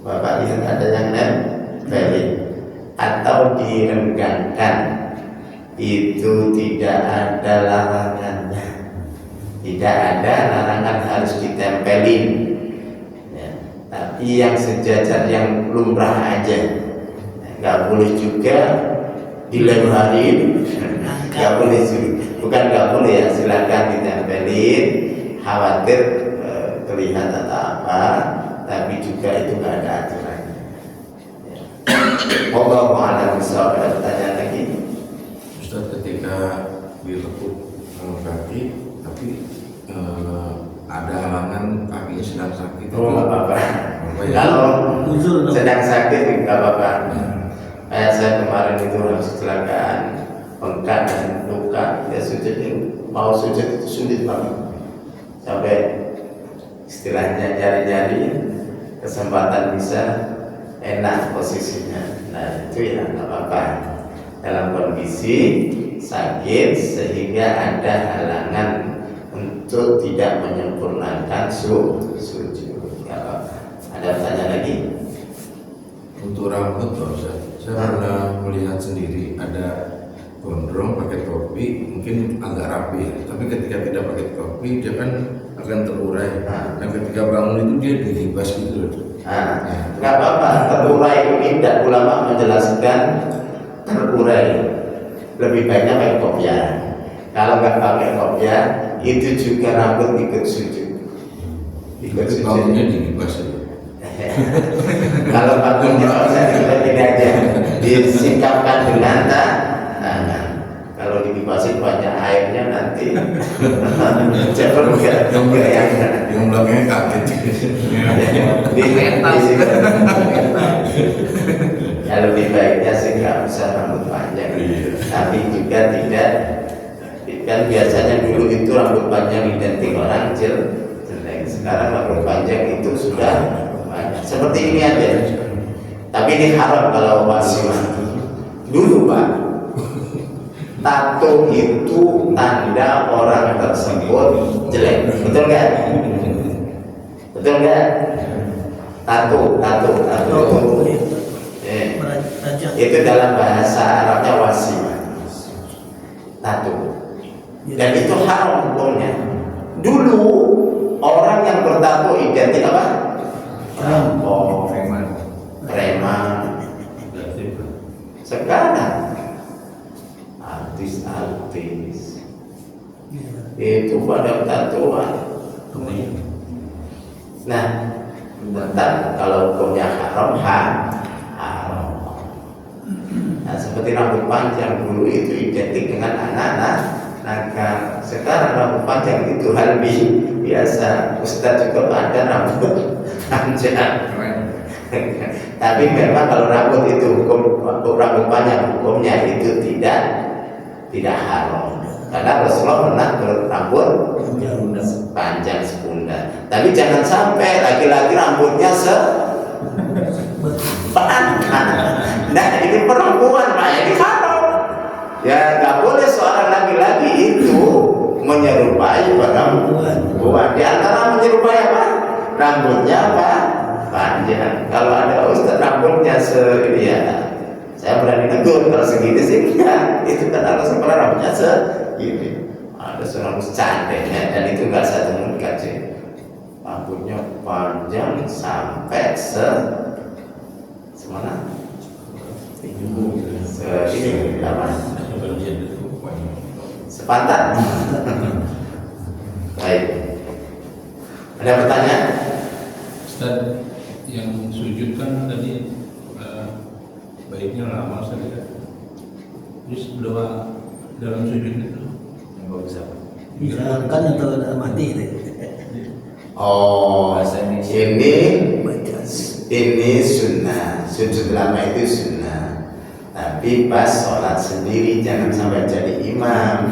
Bapak lihat ada yang nempelin atau direnggangkan, itu tidak ada larangannya. Tidak ada larangan harus ditempelin ya, tapi yang sejajar, yang lumrah aja. Nggak boleh juga dilebarin, nggak boleh juga, bukan nggak boleh ya, silakan ditempelin, khawatir kelihatan atau apa, tapi juga itu nggak ada aturannya. Wallahu a'lam bishawab. Ada pertanyaan lagi? Ustaz, ketika dilekuk kaki tapi ada halangan, kakinya sedang sakit. Oh nggak apa-apa. Ya? Kalau Uzur dong. sedang sakit nggak apa-apa. Kayak saya kemarin itu harus kecelakaan, bengkak dan luka, ya sujud, mau sujud itu sulit banget, sampai istilahnya nyari-nyari kesempatan bisa enak posisinya. Nah itu ya nggak apa-apa. dalam kondisi sakit sehingga ada halangan untuk tidak menyempurnakan sujud. Kalau ada pertanyaan lagi? Untuk rambut, saya pernah melihat sendiri ada gondrong pakai topi, mungkin agak rapi ya. Tapi ketika tidak pakai topi, dia kan akan terurai. Dan ketika bangun itu dia dihibas gitu loh. Nggak apa-apa, terurai ini tidak ulama menjelaskan terurai. Lebih baiknya pakai kopiah. Kalau nggak pakai kopiah, itu juga rambut ikut sujud. Tapi bangunnya dihibas ya. Kalau bangunnya bisa tidak aja disingkapkan dengan tangan. Kalau dikipasin banyak airnya nanti cepet enggak yang belakangnya kaget. Ya lebih baiknya sih nggak usah rambut panjang, tapi juga tidak. Kan biasanya dulu itu rambut panjang identik orang jelek. Sekarang rambut panjang itu sudah banyak. Seperti ini aja. Tapi ini haram kalau masih dulu Pak. Tato itu tanda orang tersebut jelek, betul nggak? Betul nggak? Tato. Itu dalam bahasa Arabnya wasim. Tato. Dan itu haram hukumnya. Dulu orang yang bertato identik apa? Rampok, preman. Sekarang artis itu pada tatoan. Nah, tentang kalau hukumnya haram. Nah, seperti rambut panjang dulu itu identik dengan anak-anak nakal. Sekarang rambut panjang itu hal biasa. Ustadz juga ada rambut panjang. Tapi memang kalau rambut itu untuk rambut panjang hukumnya itu tidak haram. Karena Rasulullah pernah berambut panjang sepunda. Tapi jangan sampai laki-laki rambutnya nah ini perempuan Pak, ini haram. Ya nggak boleh seorang laki-laki itu menyerupai perempuan. Di antara menyerupai apa? Rambutnya apa? Panjang. Kalau ada ustaz rambutnya ini ya, saya berani negur. Kalau segini sih enggak. Itu kan harus rambutnya segini. Ada seorang cantiknya dan itu enggak saya temukan sih. Rambutnya panjang sampai semana? Ini apa? Sepantat. Baik. Ada pertanyaan? Ustaz, yang sujud kan tadi baiknya lama saja. Terus doa dalam sujud itu yang bagus apa? Misalkan atau mati itu. Oh, ini sunnah. Sujud lama itu sunnah. Tapi pas sholat sendiri jangan sampai jadi imam.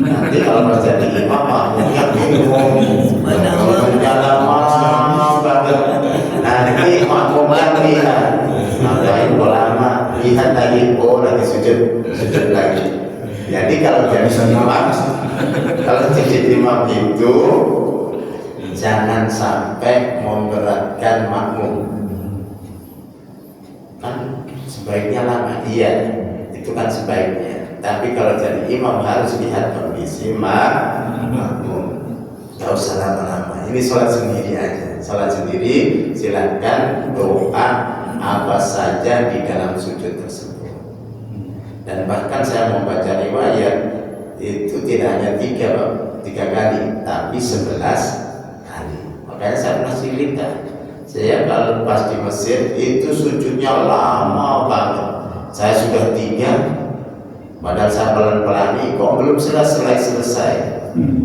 Nanti kalau mau jadi imam makmumnya bingung. Makmumnya lama banget. Nanti makmumnya lihat. Ngapain kok lama? Lihat lagi, oh lagi sujud lagi. Jadi kalau jadi imam itu jangan sampai memberatkan makmum. Kan sebaiknya lama, iya, itu kan sebaiknya. Tapi kalau jadi imam harus lihat kondisi makmum. Gak usah lama-lama. Ini sholat sendiri aja. Sholat sendiri, silakan doa apa saja di dalam sujud tersebut. Dan bahkan saya membaca riwayat itu tidak hanya tiga kali, tapi 11 kali. Makanya saya pernah cerita. Saya kalau pas di Mesir itu sujudnya lama banget. Saya sudah 3, padahal saya pelan-pelan kok belum selesai.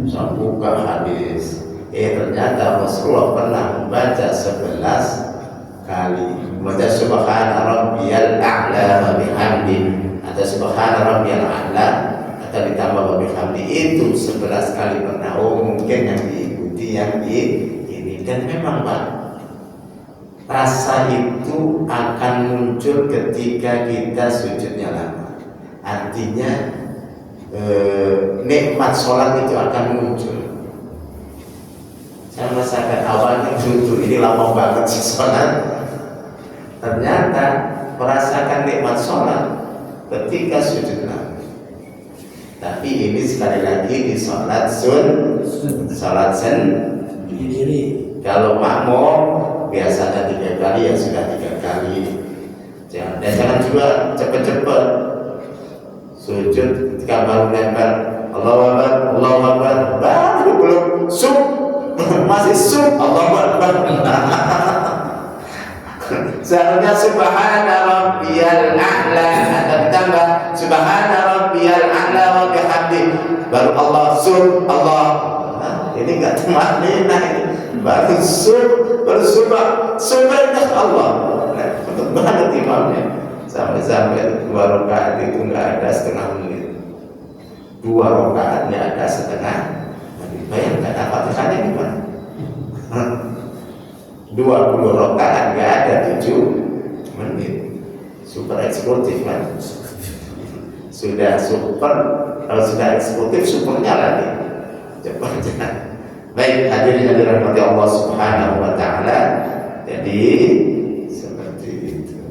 Saya buka hadis. Ternyata Rasulullah pernah membaca 11 kali. Membaca Subhana Rabbiyal A'la wa bihamdi atau Subhana Rabbiyal A'la atau ditambah wa bihamdi itu 11 kali pernah. Oh mungkin yang diikuti yang ini. Dan memang Pak, rasa itu akan muncul ketika kita sujudnya lama. artinya nikmat sholat itu akan muncul. Saya merasakan awalnya dulu ini lama banget sih sholat, ternyata merasakan nikmat sholat ketika sujud nabi. Tapi ini sekali lagi di sholat sholat sendiri. Kalau makmum biasanya 3 kali ya sudah 3 kali. Jangan juga cepet-cepet sujud ketika baru nempel Allahu Akbar baru belum masih Allahu Akbar. Seharusnya subhana rabbiyal a'la, ada ditambah subhana rabbiyal a'la wa bihamdi, baru Allah Allah. Ini enggak tumanina ini. Baru subhanallah Allah. Untuk banget imamnya. Sampai 2 rakaat itu enggak ada setengah menit. 2 rakaatnya ada setengah menit. Bayangkan Fatihahnya gimana? 20 rakaat enggak ada 7 menit. Super eksekutif kan? Sudah super, kalau sudah eksekutif supernya lagi. Cepat. Baik, hadirin yang dirahmati Allah Subhanahu wa taala. Jadi seperti itu.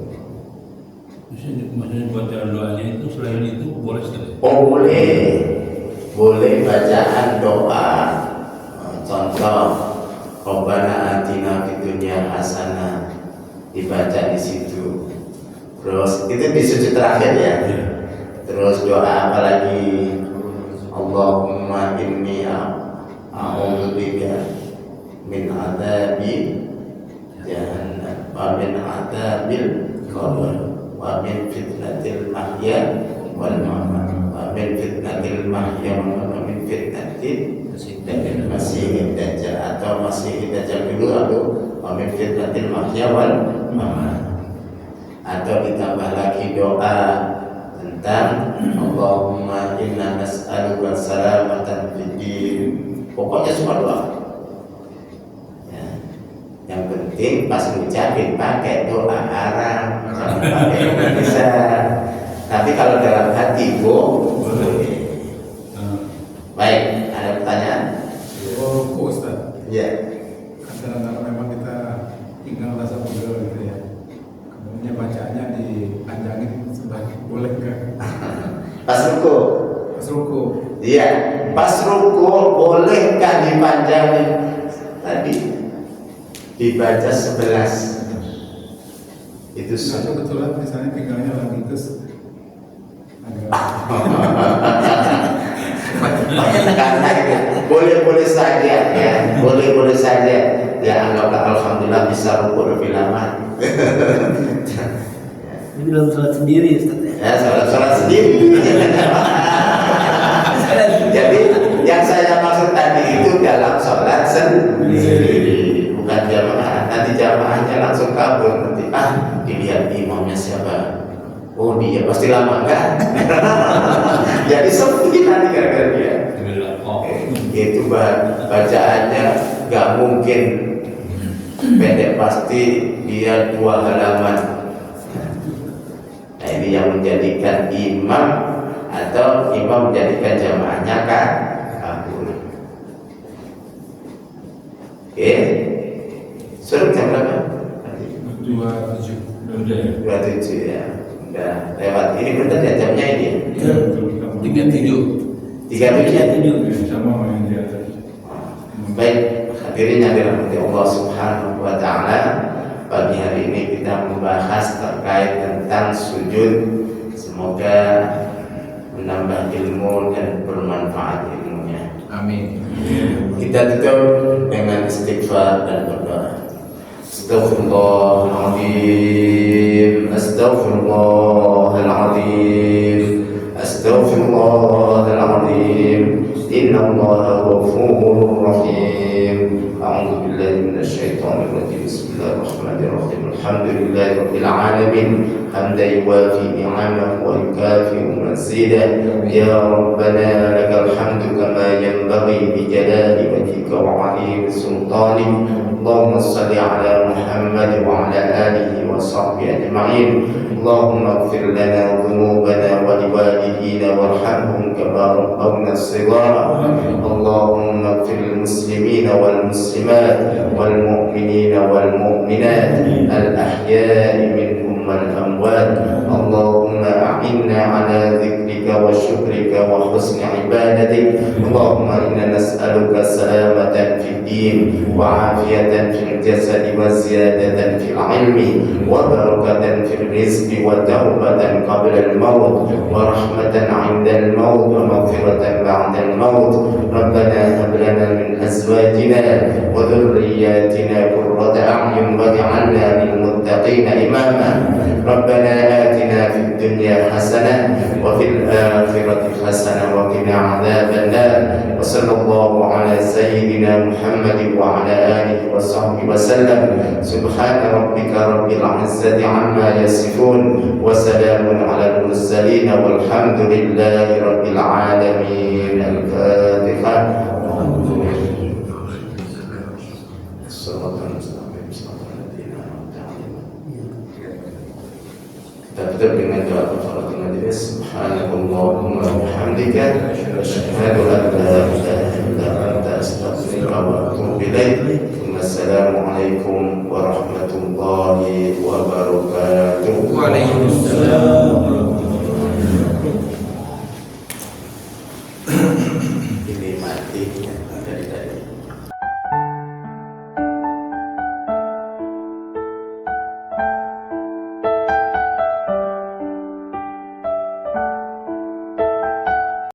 Maksudnya bacaan doanya itu selain itu boleh sekali. Oh boleh bacaan doa. Contoh, Rabbana atina fid dunya hasanah, dibaca di situ. Terus itu di sujud terakhir ya. Terus doa apa lagi? Allahumma inni a'udzubika min adzabi jahannam wa min adzabil qabr wa min fitnatil mahya wal mamat wa min fitnatil mahya wa min fitnatil masih dajjal atau masih dajjal dulu atau wa min fitnatil mahya wal mamat, atau ditambah lagi doa tentang Allahumma inna nas'aluka salamatan fid din. Pokoknya semua doa ya. Yang penting pas ngucapin pakai doa Arab, jangan pakai Indonesia. Tapi kalau dalam hati boleh. Baik, ada pertanyaan? Ustaz. Ya. Kadang-kadang memang kita tinggal rasa pegel gitu ya. Kemudian bacaannya dipanjangin sebaik boleh nggak? Pas ruku. Iya, pas ruku bolehkah dipanjangin? Tadi dibaca 11. Itu Saya kebetulan misalnya tinggalnya lagi terus karena boleh saja ya, boleh saja ya, anggaplah alhamdulillah bisa ruku lebih lama. Ini dalam sholat sendiri Ustaz ya. Ya, sholat sendiri. Jadi yang saya maksud tadi itu dalam sholat sendiri, bukan jamaah. Nanti jamaahnya langsung kabur nanti. Dilihat imamnya siapa? Oh dia pasti lama kan? Jadi sepi nanti gara-gara dia. Itu bacaannya nggak mungkin pendek, pasti dia 2 halaman. Nah ini yang menjadikan imam atau imam menjadikan jamaahnya kabur. Oke, suruh jam berapa? 27 27 ya. Udah lewat. Ini benar ya jamnya ini ya? 37. 37. sama yang di atas. Baik, hadirin yang dirahmati Allah Subhanahu wa taala, pagi hari ini kita membahas terkait tentang sujud. Semoga menambah ilmu dan bermanfaat ilmunya. Amin. Kita tutup dengan istighfar dan berdoa. Astaghfirullahaladzim, astaghfirullahaladzim, astaghfirullahaladzim. Innallaha ghafurur rahim. A'udzu billahi minasyaitonir rajim. Bismillahirrahmanirrahim. Alhamdulillahirabbil alamin. Hamdan yuwafi ni'amahu wa yukafi'u mazidah. Ya Rabbana lakal hamdu kama yanbaghi bi jalali wajhika wa 'azimi sultanik. Allahumma shalli ala Muhammad wa ala alihi wa sahbihi ajma'in. اللهم اغفر لنا ذنوبنا ولوالدينا وارحمهم كما ربونا صغارا اللهم اغفر للمسلمين والمسلمات والمؤمنين والمؤمنات الأحياء منهم والأموات اللهم أعنا على ذكرك وشكرك وحسن عبادتك اللهم إنا نسألك سلامة في الدين وعافية في الجسد وزيادة في العلم وبركة في الرزق وتوبة قبل الموت ورحمة عند الموت ومغفرة بعد الموت ربنا هب لنا من أزواجنا وذرياتنا قرة أعين واجعلنا للمتقين إماما ربنا آتنا في الدنيا حسنة وفي الآخرة حسنة وقنا عذاب النار وصلى الله على سيدنا محمد وعلى آله وصحبه وسلم سبحان ربك رب العزة عما يصفون وسلام على المرسلين والحمد لله رب العالمين. الفاتحة. Kita dengan doa kafaratul majlis. Subhanallahumma wa bihamdika asyhadu an la ilaha illa anta astaghfiruka wa atubu ilaik. Wassalamualaikum warahmatullahi wabarakatuh. Waalaikumsalam. Ini mati.